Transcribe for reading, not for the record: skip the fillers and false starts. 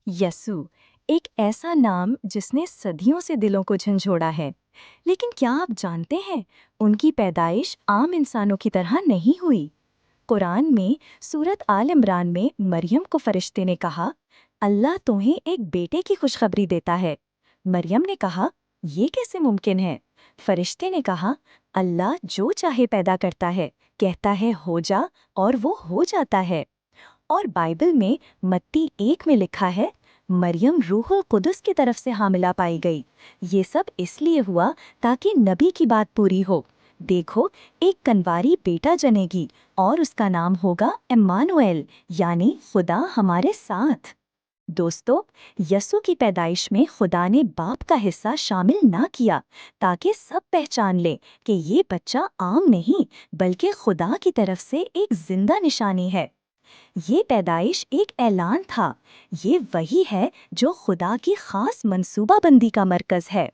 यसु, एक ऐसा नाम जिसने सदियों से दिलों को झंझोड़ा है। लेकिन क्या आप जानते हैं, उनकी पैदाइश आम इंसानों की तरह नहीं हुई। कुरान में सूरत आल इमरान में मरियम को फरिश्ते ने कहा, अल्लाह तुम्हें एक बेटे की खुशखबरी देता है। मरियम ने कहा, ये कैसे मुमकिन है। फरिश्ते ने कहा, अल्लाह जो चाहे पैदा करता है, कहता है हो जा और वो हो जाता है। और बाइबल में मत्ती 1 में लिखा है, मरियम रूहुल कुदस की तरफ से हामिला पाई गई। ये सब इसलिए हुआ ताकि नबी की बात पूरी हो। देखो, एक कन्वारी बेटा जनेगी और उसका नाम होगा इम्मानुएल, यानी खुदा हमारे साथ। दोस्तों, यसु की पैदाइश में खुदा ने बाप का हिस्सा शामिल ना किया, ताकि सब पहचान ले कि ये बच्चा आम नहीं बल्कि खुदा की तरफ से एक जिंदा निशानी है। ये पैदाइश एक ऐलान था। ये वही है जो खुदा की खास मंसूबाबंदी का मरकज है।